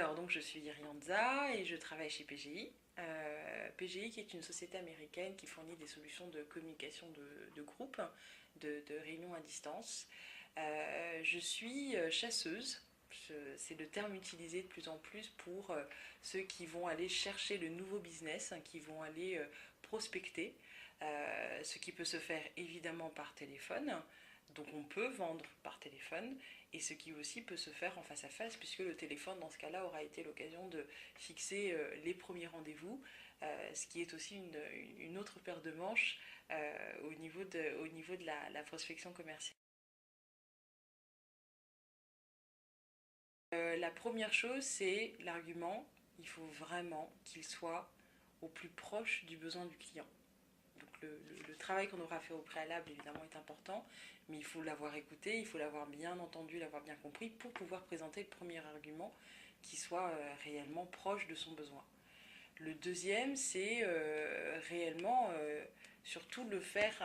Alors donc je suis Irianza et je travaille chez PGI. PGI qui est une société américaine qui fournit des solutions de communication de groupe, de réunions à distance. Je suis chasseuse. C'est le terme utilisé de plus en plus pour ceux qui vont aller chercher le nouveau business, qui vont aller prospecter, ce qui peut se faire évidemment par téléphone, donc on peut vendre par téléphone, et ce qui aussi peut se faire en face à face, puisque le téléphone dans ce cas-là aura été l'occasion de fixer les premiers rendez-vous, ce qui est aussi une autre paire de manches au niveau de la prospection commerciale. La première chose, c'est l'argument. Il faut vraiment qu'il soit au plus proche du besoin du client. Donc le travail qu'on aura fait au préalable, évidemment, est important, mais il faut l'avoir écouté, il faut l'avoir bien entendu, l'avoir bien compris pour pouvoir présenter le premier argument qui soit réellement proche de son besoin. Le deuxième, c'est réellement surtout le faire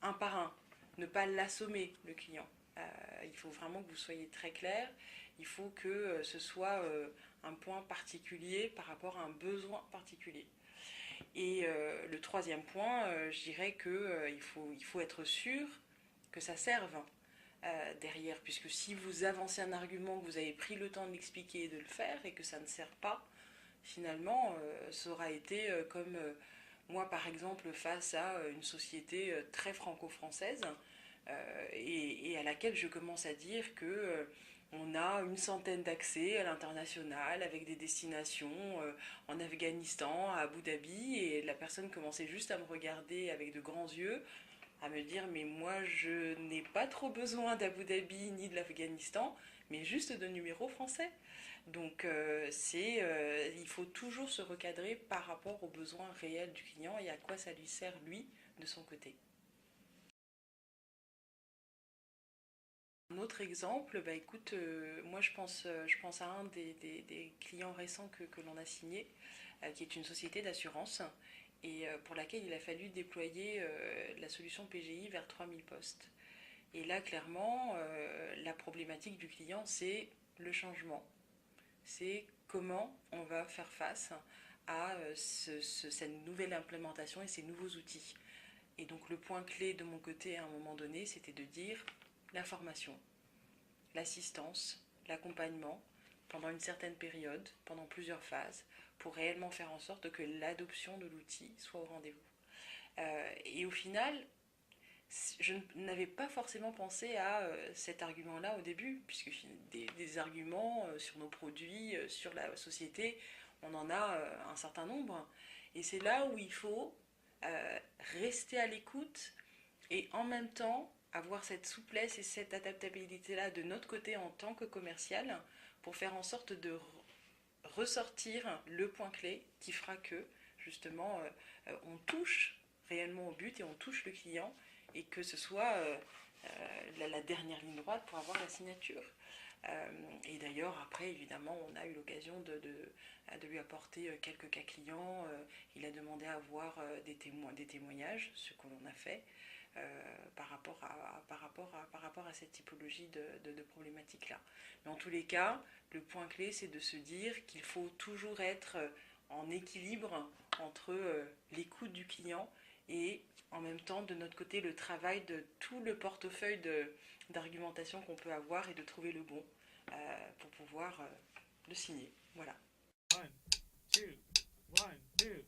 un par un, ne pas l'assommer, le client. Il faut vraiment que vous soyez très clair, il faut que ce soit un point particulier par rapport à un besoin particulier. Et le troisième point, je dirais qu'il il faut être sûr que ça serve derrière, puisque si vous avancez un argument, que vous avez pris le temps de l'expliquer et de le faire, et que ça ne sert pas, finalement, ça aura été comme moi, par exemple, face à une société très franco-française, et à laquelle je commence à dire que on a une centaine d'accès à l'international avec des destinations en Afghanistan, à Abu Dhabi, et la personne commençait juste à me regarder avec de grands yeux, à me dire mais moi je n'ai pas trop besoin d'Abu Dhabi ni de l'Afghanistan, mais juste de numéros français. Donc il faut toujours se recadrer par rapport aux besoins réels du client et à quoi ça lui sert lui de son côté. Un autre exemple, bah écoute, moi je pense à un des clients récents que l'on a signé, qui est une société d'assurance et pour laquelle il a fallu déployer la solution PGI vers 3000 postes. Et là, clairement, la problématique du client, c'est le changement. C'est comment on va faire face à cette nouvelle implémentation et ces nouveaux outils. Et donc le point clé de mon côté à un moment donné, c'était de dire la formation, l'assistance, l'accompagnement pendant une certaine période, pendant plusieurs phases, pour réellement faire en sorte que l'adoption de l'outil soit au rendez-vous. Et au final, je n'avais pas forcément pensé à cet argument-là au début, puisque des arguments sur nos produits, sur la société, on en a un certain nombre. Et c'est là où il faut rester à l'écoute et en même temps avoir cette souplesse et cette adaptabilité-là de notre côté en tant que commercial pour faire en sorte de ressortir le point clé qui fera que justement on touche réellement au but et on touche le client et que ce soit la dernière ligne droite pour avoir la signature. Et d'ailleurs, après, évidemment, on a eu l'occasion de lui apporter quelques cas clients. Il a demandé à avoir des témoignages, ce que l'on a fait, par rapport à cette typologie de problématique-là. Mais en tous les cas, le point clé, c'est de se dire qu'il faut toujours être en équilibre entre l'écoute du client et en même temps, de notre côté, le travail de tout le portefeuille d'argumentation qu'on peut avoir et de trouver le bon pour pouvoir le signer. Voilà. One, two, one, two.